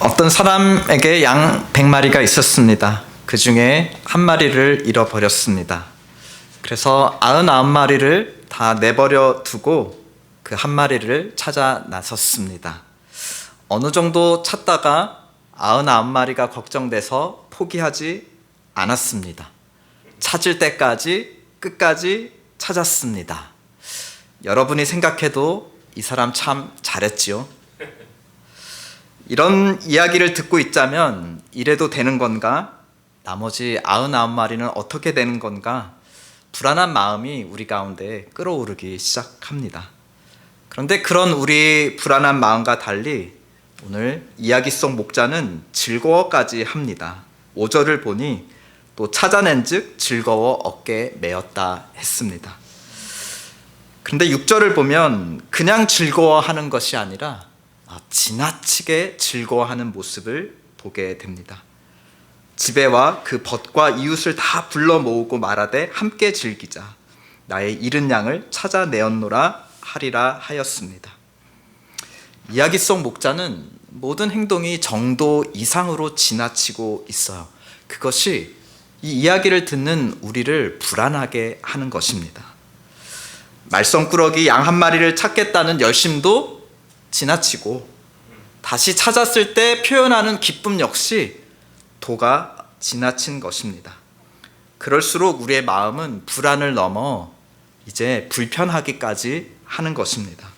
어떤 사람에게 양 100마리가 있었습니다. 그 중에 한 마리를 잃어버렸습니다. 그래서 99마리를 다 내버려 두고 그 한 마리를 찾아 나섰습니다. 어느 정도 찾다가 99마리가 걱정돼서 포기하지 않았습니다. 찾을 때까지 끝까지 찾았습니다. 여러분이 생각해도 이 사람 참 잘했지요? 이런 이야기를 듣고 있자면 이래도 되는 건가? 나머지 99마리는 어떻게 되는 건가? 불안한 마음이 우리 가운데 끓어오르기 시작합니다. 그런데 그런 우리 불안한 마음과 달리 오늘 이야기 속 목자는 즐거워까지 합니다. 5절을 보니 또 찾아낸 즉 즐거워 어깨에 메었다 했습니다. 그런데 6절을 보면 그냥 즐거워하는 것이 아니라 지나치게 즐거워하는 모습을 보게 됩니다. 집에 와 그 벗과 이웃을 다 불러 모으고 말하되 함께 즐기자. 나의 잃은 양을 찾아내었노라 하리라 하였습니다. 이야기 속 목자는 모든 행동이 정도 이상으로 지나치고 있어요. 그것이 이 이야기를 듣는 우리를 불안하게 하는 것입니다. 말썽꾸러기 양 한 마리를 찾겠다는 열심도 지나치고 다시 찾았을 때 표현하는 기쁨 역시 도가 지나친 것입니다. 그럴수록 우리의 마음은 불안을 넘어 이제 불편하기까지 하는 것입니다.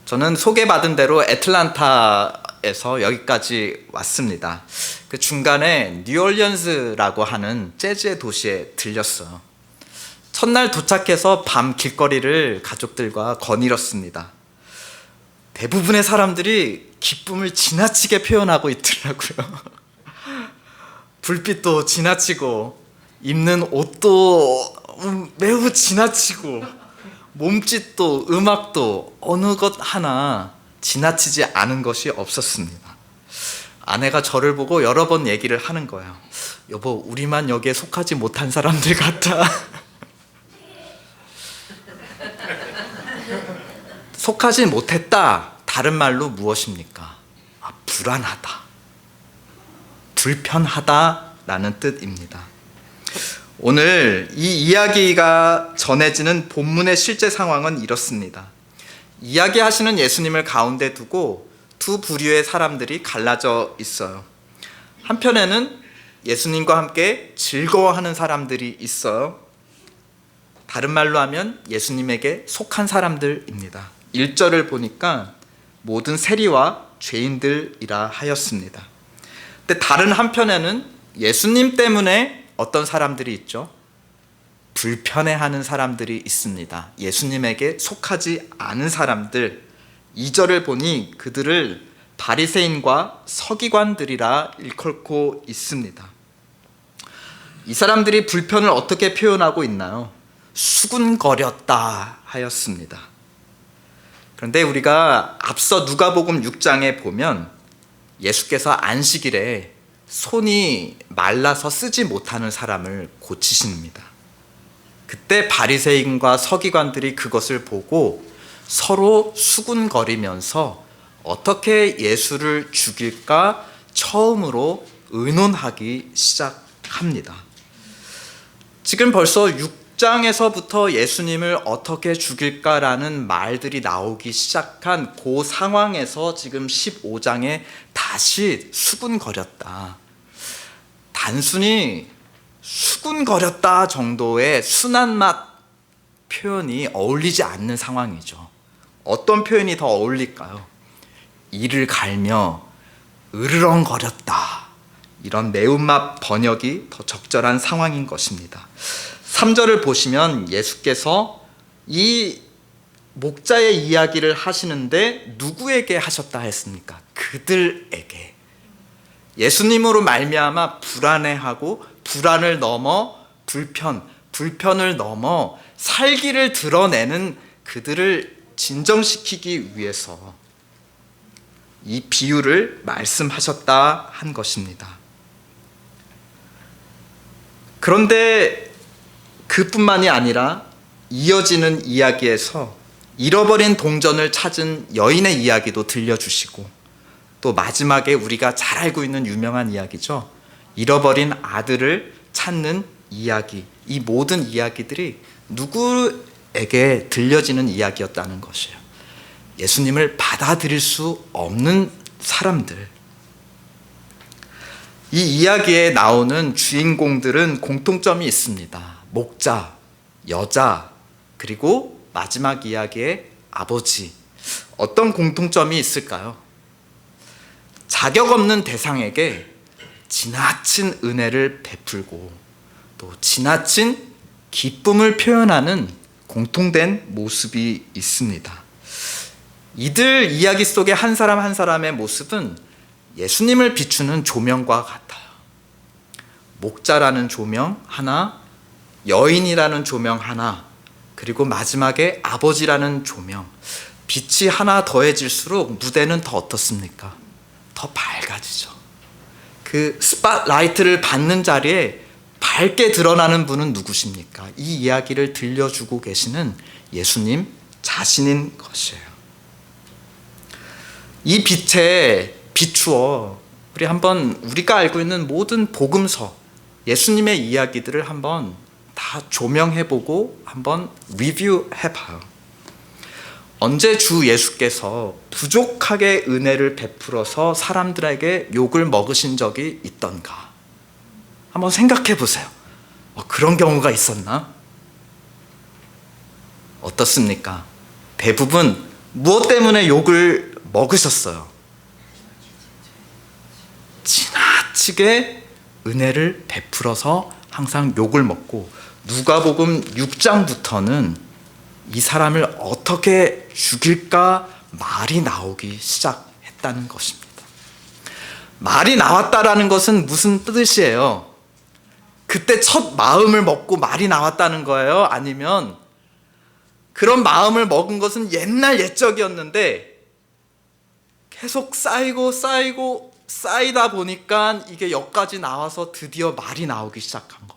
저는 소개받은 대로 애틀란타에서 여기까지 왔습니다. 그 중간에 뉴올리언스라고 하는 재즈의 도시에 들렸어요. 첫날 도착해서 밤 길거리를 가족들과 거닐었습니다. 대부분의 사람들이 기쁨을 지나치게 표현하고 있더라고요. 불빛도 지나치고 입는 옷도 매우 지나치고 몸짓도 음악도 어느 것 하나 지나치지 않은 것이 없었습니다. 아내가 저를 보고 여러 번 얘기를 하는 거예요. 여보, 우리만 여기에 속하지 못한 사람들 같아. 속하지 못했다. 다른 말로 무엇입니까? 불안하다. 불편하다라는 뜻입니다. 오늘 이 이야기가 전해지는 본문의 실제 상황은 이렇습니다. 이야기하시는 예수님을 가운데 두고 두 부류의 사람들이 갈라져 있어요. 한편에는 예수님과 함께 즐거워하는 사람들이 있어요. 다른 말로 하면 예수님에게 속한 사람들입니다. 1절을 보니까 모든 세리와 죄인들이라 하였습니다. 근데 다른 한편에는 예수님 때문에 어떤 사람들이 있죠? 불편해하는 사람들이 있습니다. 예수님에게 속하지 않은 사람들. 2절을 보니 그들을 바리새인과 서기관들이라 일컬고 있습니다. 이 사람들이 불편을 어떻게 표현하고 있나요? 수군거렸다 하였습니다. 그런데 우리가 앞서 누가복음 6장에 보면 예수께서 안식일에 손이 말라서 쓰지 못하는 사람을 고치십니다. 그때 바리새인과 서기관들이 그것을 보고 서로 수군거리면서 어떻게 예수를 죽일까 처음으로 의논하기 시작합니다. 지금 벌써 6장에서부터 예수님을 어떻게 죽일까라는 말들이 나오기 시작한 그 상황에서 지금 15장에 다시 수군거렸다. 단순히 수군거렸다 정도의 순한 맛 표현이 어울리지 않는 상황이죠. 어떤 표현이 더 어울릴까요? 이를 갈며 으르렁거렸다. 이런 매운맛 번역이 더 적절한 상황인 것입니다. 3절을 보시면 예수께서 이 목자의 이야기를 하시는데 누구에게 하셨다 했습니까? 그들에게. 예수님으로 말미암아 불안해하고 불안을 넘어 불편을 넘어 살기를 드러내는 그들을 진정시키기 위해서 이 비유를 말씀하셨다 한 것입니다. 그런데 그뿐만이 아니라 이어지는 이야기에서 잃어버린 동전을 찾은 여인의 이야기도 들려주시고 또 마지막에 우리가 잘 알고 있는 유명한 이야기죠. 잃어버린 아들을 찾는 이야기. 이 모든 이야기들이 누구에게 들려지는 이야기였다는 것이에요. 예수님을 받아들일 수 없는 사람들. 이 이야기에 나오는 주인공들은 공통점이 있습니다. 목자, 여자, 그리고 마지막 이야기의 아버지. 어떤 공통점이 있을까요? 자격 없는 대상에게 지나친 은혜를 베풀고 또 지나친 기쁨을 표현하는 공통된 모습이 있습니다. 이들 이야기 속의 한 사람 한 사람의 모습은 예수님을 비추는 조명과 같아요. 목자라는 조명 하나, 여인이라는 조명 하나, 그리고 마지막에 아버지라는 조명. 빛이 하나 더해질수록 무대는 더 어떻습니까? 더 밝아지죠. 그 스팟라이트를 받는 자리에 밝게 드러나는 분은 누구십니까? 이 이야기를 들려주고 계시는 예수님 자신인 것이에요. 이 빛에 비추어 우리 한번 우리가 알고 있는 모든 복음서, 예수님의 이야기들을 한번 다 조명해보고 한번 리뷰해봐요. 언제 주 예수께서 부족하게 은혜를 베풀어서 사람들에게 욕을 먹으신 적이 있던가? 한번 생각해 보세요. 그런 경우가 있었나? 어떻습니까? 대부분 무엇 때문에 욕을 먹으셨어요? 지나치게 은혜를 베풀어서 항상 욕을 먹고, 누가복음 6장부터는 이 사람을 어떻게 죽일까 말이 나오기 시작했다는 것입니다. 말이 나왔다라는 것은 무슨 뜻이에요? 그때 첫 마음을 먹고 말이 나왔다는 거예요? 아니면 그런 마음을 먹은 것은 옛날 옛적이었는데 계속 쌓이다 보니까 이게 여기까지 나와서 드디어 말이 나오기 시작한 겁니까?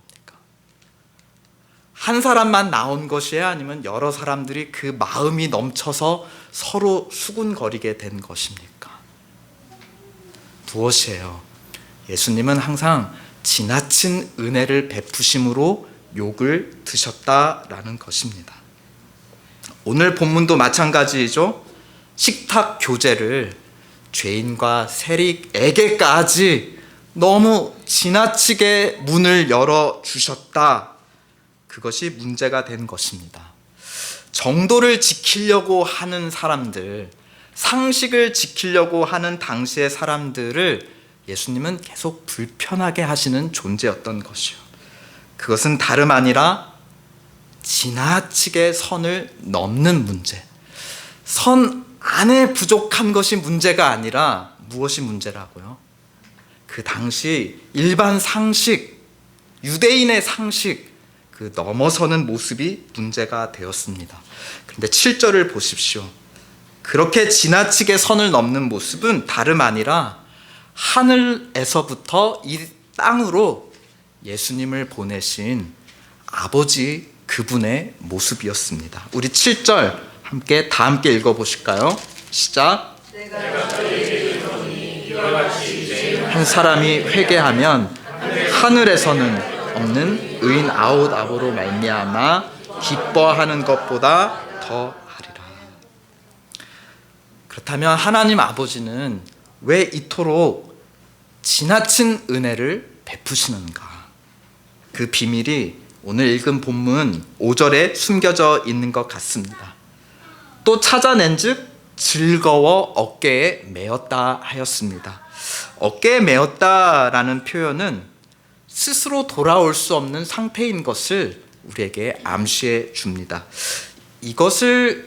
한 사람만 나온 것이에요? 아니면 여러 사람들이 그 마음이 넘쳐서 서로 수군거리게 된 것입니까? 무엇이에요? 예수님은 항상 지나친 은혜를 베푸심으로 욕을 드셨다라는 것입니다. 오늘 본문도 마찬가지죠. 식탁 교제를 죄인과 세리에게까지 너무 지나치게 문을 열어주셨다. 그것이 문제가 된 것입니다. 정도를 지키려고 하는 사람들, 상식을 지키려고 하는 당시의 사람들을 예수님은 계속 불편하게 하시는 존재였던 것이요. 그것은 다름 아니라 지나치게 선을 넘는 문제. 선 안에 부족한 것이 문제가 아니라 무엇이 문제라고요? 그 당시 일반 상식, 유대인의 상식, 그 넘어서는 모습이 문제가 되었습니다. 그런데 7절을 보십시오. 그렇게 지나치게 선을 넘는 모습은 다름 아니라 하늘에서부터 이 땅으로 예수님을 보내신 아버지 그분의 모습이었습니다. 우리 7절 다 함께 읽어보실까요? 시작. 한 사람이 회개하면 하늘에서는 없는 의인 아웃아보로 말미암아 기뻐하는 것보다 더 하리라. 그렇다면 하나님 아버지는 왜 이토록 지나친 은혜를 베푸시는가? 그 비밀이 오늘 읽은 본문 5절에 숨겨져 있는 것 같습니다. 또 찾아낸즉 즐거워 어깨에 메었다 하였습니다. 어깨에 메었다라는 표현은 스스로 돌아올 수 없는 상태인 것을 우리에게 암시해 줍니다. 이것이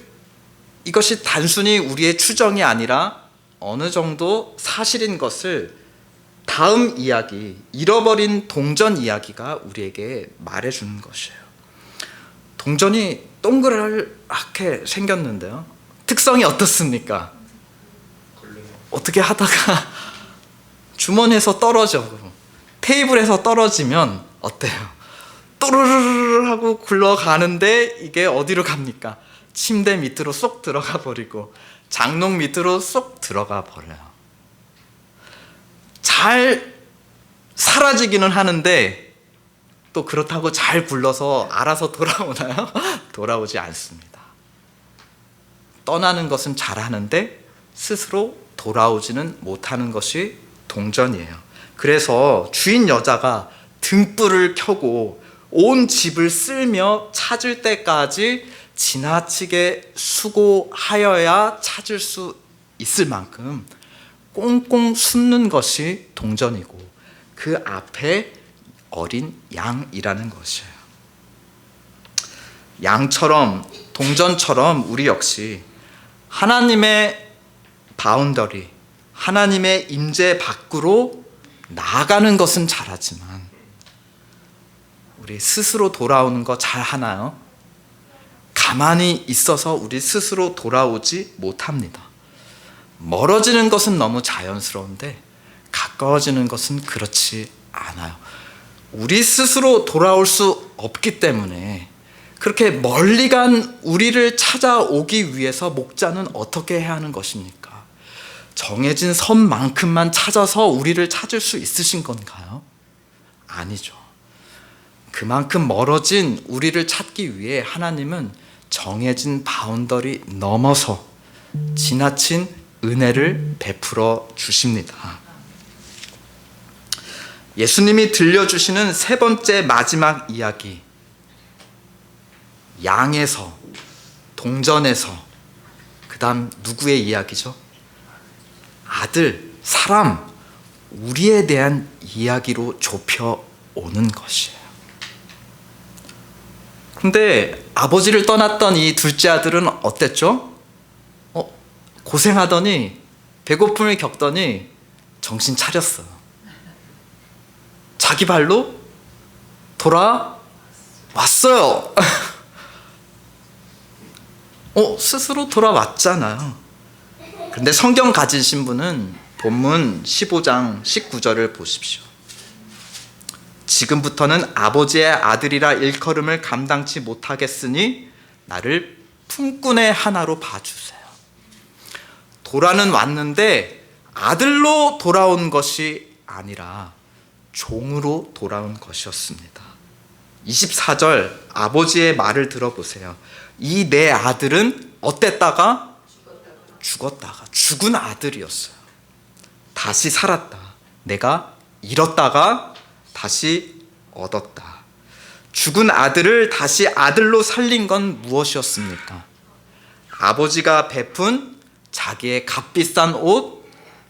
단순히 우리의 추정이 아니라 어느 정도 사실인 것을 다음 이야기, 잃어버린 동전 이야기가 우리에게 말해주는 것이에요. 동전이 동그랗게 생겼는데요. 특성이 어떻습니까? 어떻게 하다가 주머니에서 떨어져. 테이블에서 떨어지면 어때요? 또르르르 하고 굴러가는데 이게 어디로 갑니까? 침대 밑으로 쏙 들어가 버리고 장롱 밑으로 쏙 들어가 버려요. 잘 사라지기는 하는데 또 그렇다고 잘 굴러서 알아서 돌아오나요? 돌아오지 않습니다. 떠나는 것은 잘하는데 스스로 돌아오지는 못하는 것이 동전이에요. 그래서 주인 여자가 등불을 켜고 온 집을 쓸며 찾을 때까지 지나치게 수고하여야 찾을 수 있을 만큼 꽁꽁 숨는 것이 동전이고 그 앞에 어린 양이라는 것이에요. 양처럼 동전처럼 우리 역시 하나님의 바운더리, 하나님의 임재 밖으로 나아가는 것은 잘하지만 우리 스스로 돌아오는 거 잘하나요? 가만히 있어서 우리 스스로 돌아오지 못합니다. 멀어지는 것은 너무 자연스러운데 가까워지는 것은 그렇지 않아요. 우리 스스로 돌아올 수 없기 때문에 그렇게 멀리 간 우리를 찾아오기 위해서 목자는 어떻게 해야 하는 것입니까? 정해진 선만큼만 찾아서 우리를 찾을 수 있으신 건가요? 아니죠. 그만큼 멀어진 우리를 찾기 위해 하나님은 정해진 바운더리 넘어서 지나친 은혜를 베풀어 주십니다. 예수님이 들려주시는 세 번째 마지막 이야기, 양에서, 동전에서, 그 다음 누구의 이야기죠? 아들, 사람, 우리에 대한 이야기로 좁혀오는 것이에요. 근데 아버지를 떠났던 이 둘째 아들은 어땠죠? 고생하더니 배고픔을 겪더니 정신 차렸어요. 자기 발로 돌아왔어요. 스스로 돌아왔잖아요. 그런데 성경 가지신 분은 본문 15장 19절을 보십시오. 지금부터는 아버지의 아들이라 일컬음을 감당치 못하겠으니 나를 품꾼의 하나로 봐주세요. 돌아는 왔는데 아들로 돌아온 것이 아니라 종으로 돌아온 것이었습니다. 24절 아버지의 말을 들어보세요. 이 내 아들은 어땠다가? 죽었다가 죽은 아들이었어요. 다시 살았다. 내가 잃었다가 다시 얻었다. 죽은 아들을 다시 아들로 살린 건 무엇이었습니까? 아버지가 베푼 자기의 값비싼 옷,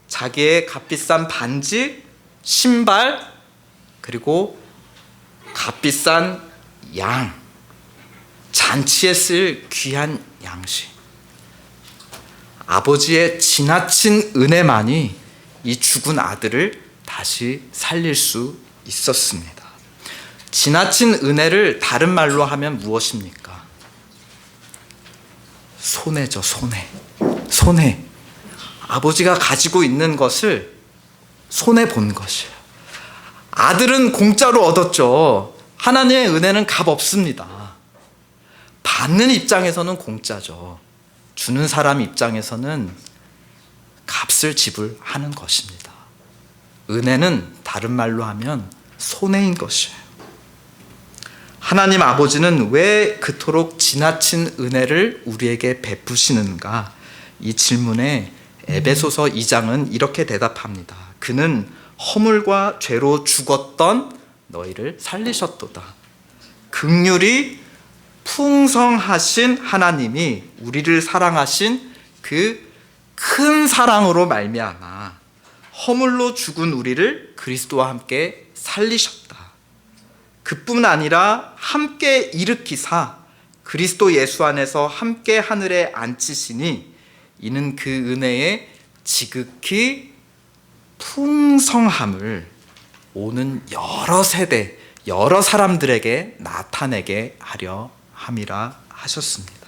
자기의 값비싼 반지, 신발, 그리고 값비싼 양, 잔치에 쓸 귀한 양식. 아버지의 지나친 은혜만이 이 죽은 아들을 다시 살릴 수 있었습니다. 지나친 은혜를 다른 말로 하면 무엇입니까? 손해죠, 손해. 손해. 아버지가 가지고 있는 것을 손해 본 것이에요. 아들은 공짜로 얻었죠. 하나님의 은혜는 값 없습니다. 받는 입장에서는 공짜죠. 주는 사람 입장에서는 값을 지불하는 것입니다. 은혜는 다른 말로 하면 손해인 것이에요. 하나님 아버지는 왜 그토록 지나친 은혜를 우리에게 베푸시는가? 이 질문에 에베소서 2장은 이렇게 대답합니다. 그는 허물과 죄로 죽었던 너희를 살리셨도다. 긍휼이 풍성하신 하나님이 우리를 사랑하신 그 큰 사랑으로 말미암아 허물로 죽은 우리를 그리스도와 함께 살리셨다. 그뿐 아니라 함께 일으키사 그리스도 예수 안에서 함께 하늘에 앉히시니 이는 그 은혜의 지극히 풍성함을 오는 여러 세대, 여러 사람들에게 나타내게 하려 함이라 하셨습니다.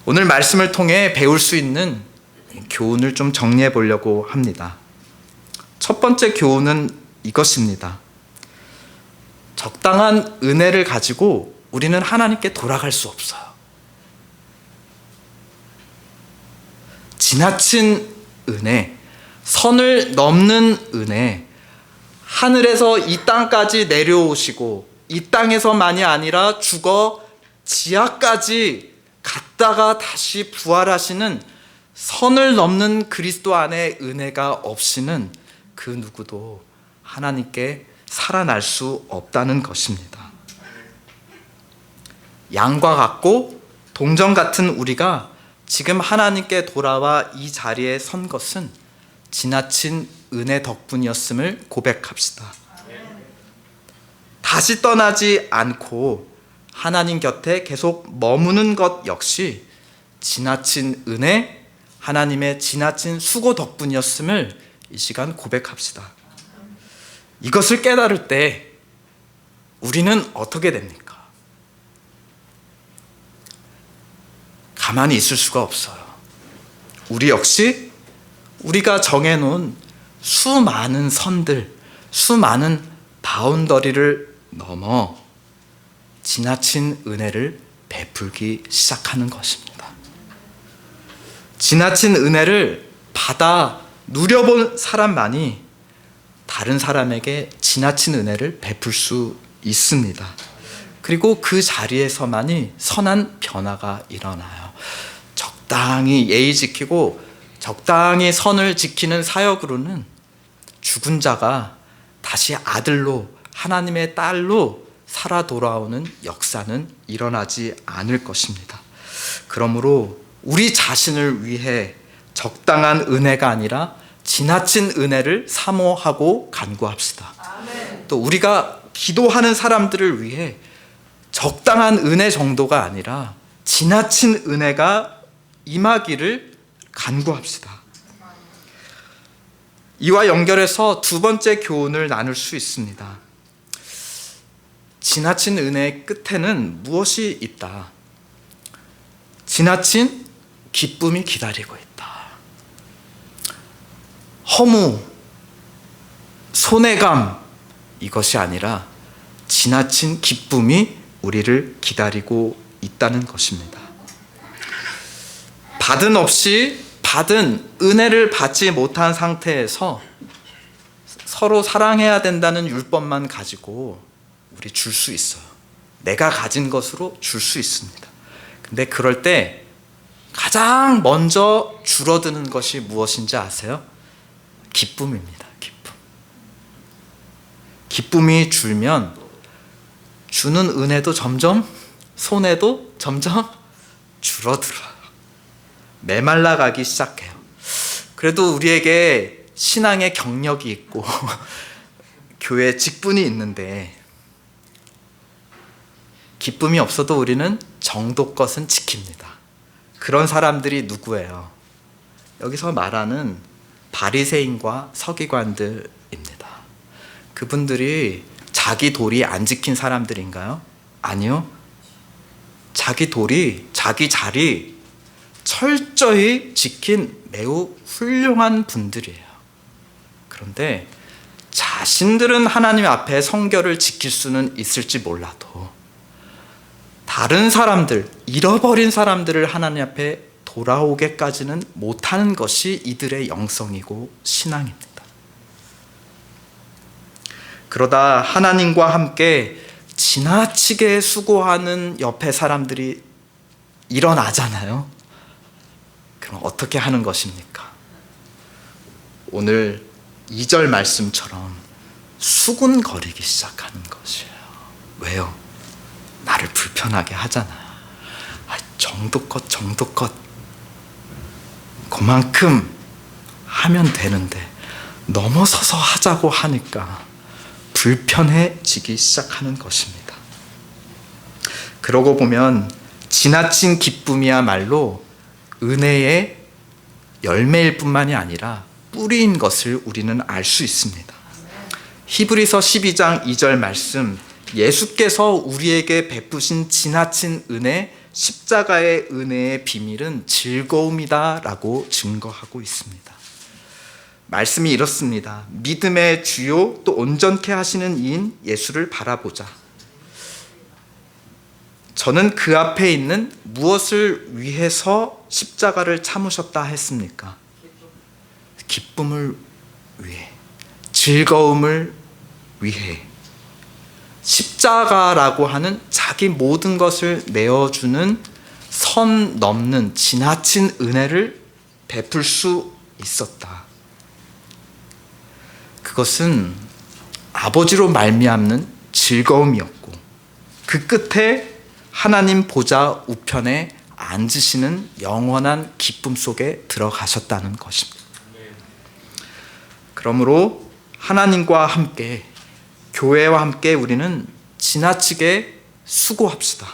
오늘 말씀을 통해 배울 수 있는 교훈을 좀 정리해 보려고 합니다. 첫 번째 교훈은 이것입니다. 적당한 은혜를 가지고 우리는 하나님께 돌아갈 수 없어요. 지나친 은혜, 선을 넘는 은혜, 하늘에서 이 땅까지 내려오시고 이 땅에서만이 아니라 죽어 지하까지 갔다가 다시 부활하시는 선을 넘는 그리스도 안에 은혜가 없이는 그 누구도 하나님께 살아날 수 없다는 것입니다. 양과 같고 동정 같은 우리가 지금 하나님께 돌아와 이 자리에 선 것은 지나친 은혜 덕분이었음을 고백합시다. 다시 떠나지 않고 하나님 곁에 계속 머무는 것 역시 지나친 은혜, 하나님의 지나친 수고 덕분이었음을 이 시간 고백합시다. 이것을 깨달을 때 우리는 어떻게 됩니까? 가만히 있을 수가 없어요. 우리 역시 우리가 정해놓은 수많은 선들, 수많은 바운더리를 넘어 지나친 은혜를 베풀기 시작하는 것입니다. 지나친 은혜를 받아 누려본 사람만이 다른 사람에게 지나친 은혜를 베풀 수 있습니다. 그리고 그 자리에서만이 선한 변화가 일어나요. 적당히 예의 지키고 적당히 선을 지키는 사역으로는 죽은 자가 다시 아들로, 하나님의 딸로 살아 돌아오는 역사는 일어나지 않을 것입니다. 그러므로 우리 자신을 위해 적당한 은혜가 아니라 지나친 은혜를 사모하고 간구합시다. 또 우리가 기도하는 사람들을 위해 적당한 은혜 정도가 아니라 지나친 은혜가 임하기를 간구합시다. 이와 연결해서 두 번째 교훈을 나눌 수 있습니다. 지나친 은혜의 끝에는 무엇이 있다? 지나친 기쁨이 기다리고 있다. 허무, 손해감, 이것이 아니라 지나친 기쁨이 우리를 기다리고 있다는 것입니다. 받은 없이 받은 은혜를 받지 못한 상태에서 서로 사랑해야 된다는 율법만 가지고 우리 줄 수 있어요. 내가 가진 것으로 줄 수 있습니다. 근데 그럴 때 가장 먼저 줄어드는 것이 무엇인지 아세요? 기쁨입니다. 기쁨. 기쁨이 줄면 주는 은혜도 점점, 손해도 점점 줄어들어요. 메말라 가기 시작해요. 그래도 우리에게 신앙의 경력이 있고 교회 직분이 있는데 기쁨이 없어도 우리는 정도껏은 지킵니다. 그런 사람들이 누구예요? 여기서 말하는 바리새인과 서기관들입니다. 그분들이 자기 도리 안 지킨 사람들인가요? 아니요. 자기 도리, 자기 자리 철저히 지킨 매우 훌륭한 분들이에요. 그런데 자신들은 하나님 앞에 성결을 지킬 수는 있을지 몰라도 다른 사람들, 잃어버린 사람들을 하나님 앞에 돌아오게까지는 못하는 것이 이들의 영성이고 신앙입니다. 그러다 하나님과 함께 지나치게 수고하는 옆에 사람들이 일어나잖아요. 그럼 어떻게 하는 것입니까? 오늘 2절 말씀처럼 수군거리기 시작하는 것이에요. 왜요? 나를 불편하게 하잖아요. 정도껏 그만큼 하면 되는데 넘어서서 하자고 하니까 불편해지기 시작하는 것입니다. 그러고 보면 지나친 기쁨이야말로 은혜의 열매일 뿐만이 아니라 뿌리인 것을 우리는 알 수 있습니다. 히브리서 12장 2절 말씀, 예수께서 우리에게 베푸신 지나친 은혜, 십자가의 은혜의 비밀은 즐거움이다 라고 증거하고 있습니다. 말씀이 이렇습니다. 믿음의 주요 또 온전케 하시는 이인 예수를 바라보자. 저는 그 앞에 있는 무엇을 위해서 십자가를 참으셨다 했습니까? 기쁨을 위해, 즐거움을 위해 십자가라고 하는 자기 모든 것을 내어주는 선 넘는 지나친 은혜를 베풀 수 있었다. 그것은 아버지로 말미암는 즐거움이었고, 그 끝에 하나님 보좌 우편에 앉으시는 영원한 기쁨 속에 들어가셨다는 것입니다. 그러므로 하나님과 함께, 교회와 함께 우리는 지나치게 수고합시다.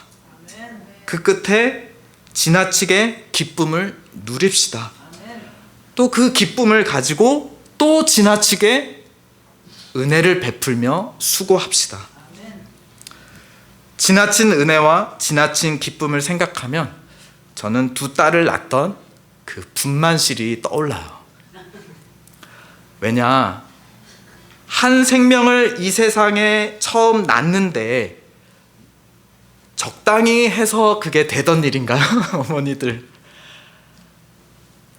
그 끝에 지나치게 기쁨을 누립시다. 또 그 기쁨을 가지고 또 지나치게 은혜를 베풀며 수고합시다. 지나친 은혜와 지나친 기쁨을 생각하면 저는 두 딸을 낳던 그 분만실이 떠올라요. 왜냐, 한 생명을 이 세상에 처음 낳는데 적당히 해서 그게 되던 일인가요? 어머니들,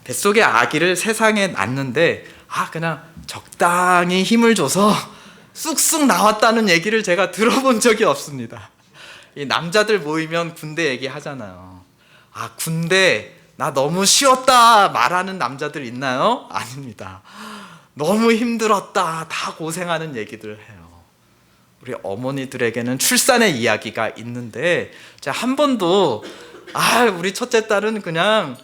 뱃속의 아기를 세상에 낳는데 그냥 적당히 힘을 줘서 쑥쑥 나왔다는 얘기를 제가 들어본 적이 없습니다. 이 남자들 모이면 군대 얘기하잖아요. 군대 나 너무 쉬웠다 말하는 남자들 있나요? 아닙니다. 너무 힘들었다, 다 고생하는 얘기들 해요. 우리 어머니들에게는 출산의 이야기가 있는데 제가 한 번도 우리 첫째 딸은 그냥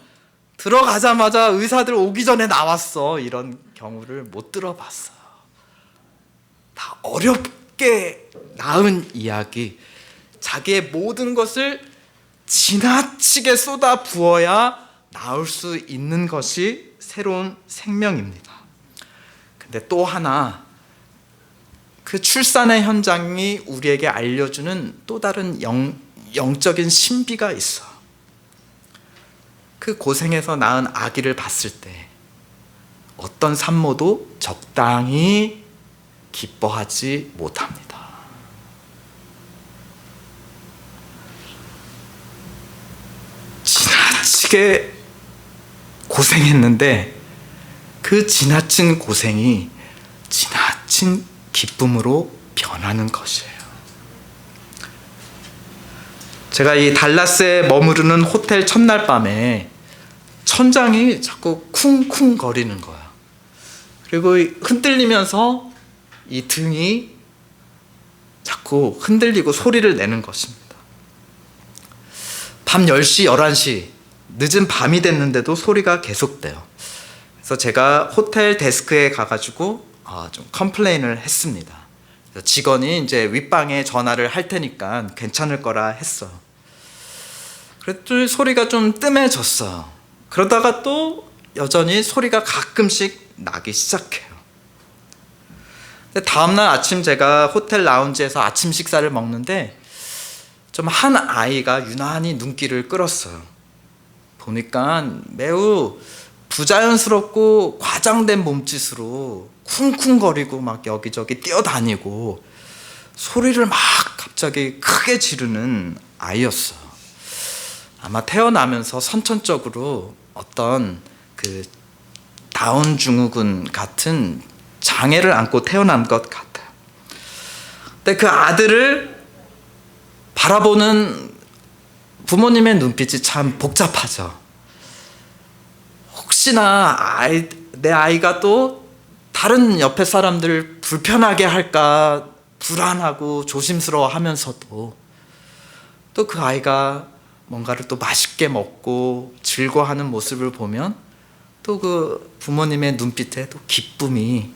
들어가자마자 의사들 오기 전에 나왔어, 이런 경우를 못 들어봤어요. 다 어렵게 낳은 이야기, 자기의 모든 것을 지나치게 쏟아 부어야 나올 수 있는 것이 새로운 생명입니다. 근데 또 하나, 그 출산의 현장이 우리에게 알려주는 또 다른 영적인 신비가 있어. 그 고생해서 낳은 아기를 봤을 때 어떤 산모도 적당히 기뻐하지 못합니다. 지나치게 고생했는데 그 지나친 고생이 지나친 기쁨으로 변하는 것이에요. 제가 이 달라스에 머무르는 호텔 첫날 밤에 천장이 자꾸 쿵쿵 거리는 거예요. 그리고 흔들리면서 이 등이 자꾸 흔들리고 소리를 내는 것입니다. 밤 10시, 11시, 늦은 밤이 됐는데도 소리가 계속돼요. 그래서 제가 호텔 데스크에 가가지고 좀 컴플레인을 했습니다. 그래서 직원이 이제 윗방에 전화를 할 테니까 괜찮을 거라 했어요. 그랬더니 소리가 좀 뜸해졌어요. 그러다가 또 여전히 소리가 가끔씩 나기 시작해요. 근데 다음날 아침 제가 호텔 라운지에서 아침 식사를 먹는데 좀 한 아이가 유난히 눈길을 끌었어요. 보니까 매우 부자연스럽고 과장된 몸짓으로 쿵쿵거리고 막 여기저기 뛰어다니고 소리를 막 갑자기 크게 지르는 아이였어요. 아마 태어나면서 선천적으로 어떤 그 다운 증후군 같은 장애를 안고 태어난 것 같아요. 근데 그 아들을 바라보는 부모님의 눈빛이 참 복잡하죠. 혹시나 내 아이가 또 다른 옆에 사람들을 불편하게 할까 불안하고 조심스러워 하면서도 또 그 아이가 뭔가를 또 맛있게 먹고 즐거워하는 모습을 보면 또 그 부모님의 눈빛에 또 기쁨이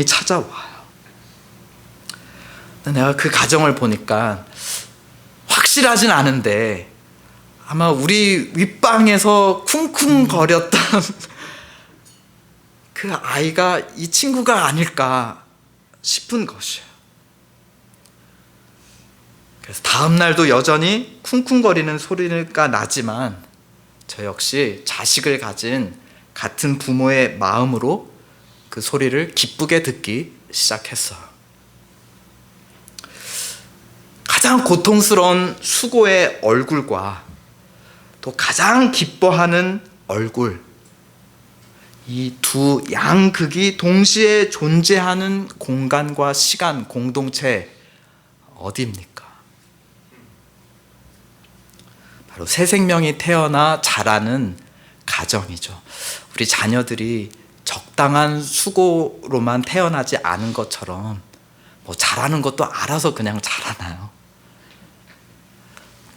찾아와요. 내가 그 가정을 보니까 확실하진 않은데 아마 우리 윗방에서 쿵쿵거렸던 그 아이가 이 친구가 아닐까 싶은 것이에요. 그래서 다음 날도 여전히 쿵쿵거리는 소리가 나지만 저 역시 자식을 가진 같은 부모의 마음으로 그 소리를 기쁘게 듣기 시작했어요. 가장 고통스러운 수고의 얼굴과 또 가장 기뻐하는 얼굴, 이 두 양극이 동시에 존재하는 공간과 시간, 공동체 어디입니까? 바로 새 생명이 태어나 자라는 가정이죠. 우리 자녀들이 적당한 수고로만 태어나지 않은 것처럼 뭐 잘하는 것도 알아서 그냥 잘하나요?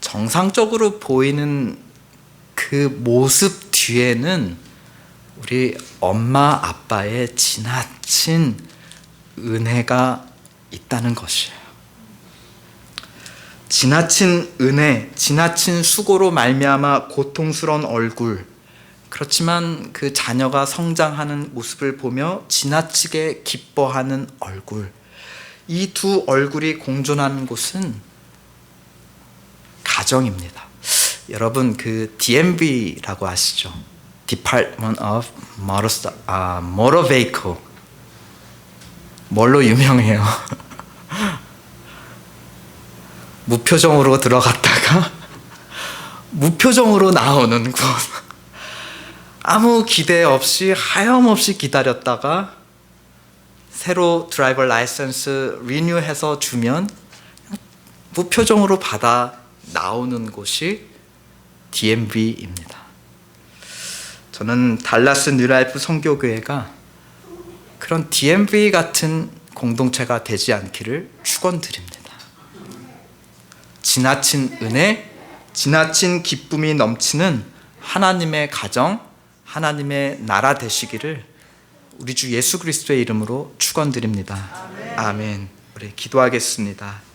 정상적으로 보이는 그 모습 뒤에는 우리 엄마 아빠의 지나친 은혜가 있다는 것이에요. 지나친 은혜, 지나친 수고로 말미암아 고통스러운 얼굴, 그렇지만 그 자녀가 성장하는 모습을 보며 지나치게 기뻐하는 얼굴, 이 두 얼굴이 공존하는 곳은 가정입니다. 여러분 그 DMV라고 아시죠? Department of Motor Vehicle. 뭘로 유명해요? 무표정으로 들어갔다가 무표정으로 나오는 곳. 아무 기대 없이 하염없이 기다렸다가 새로 드라이버 라이센스 리뉴해서 주면 무표정으로 받아 나오는 곳이 DMV입니다. 저는 달라스 뉴라이프 선교교회가 그런 DMV 같은 공동체가 되지 않기를 축원드립니다. 지나친 은혜, 지나친 기쁨이 넘치는 하나님의 가정, 하나님의 나라 되시기를 우리 주 예수 그리스도의 이름으로 축원드립니다. 아멘. 우리 기도하겠습니다.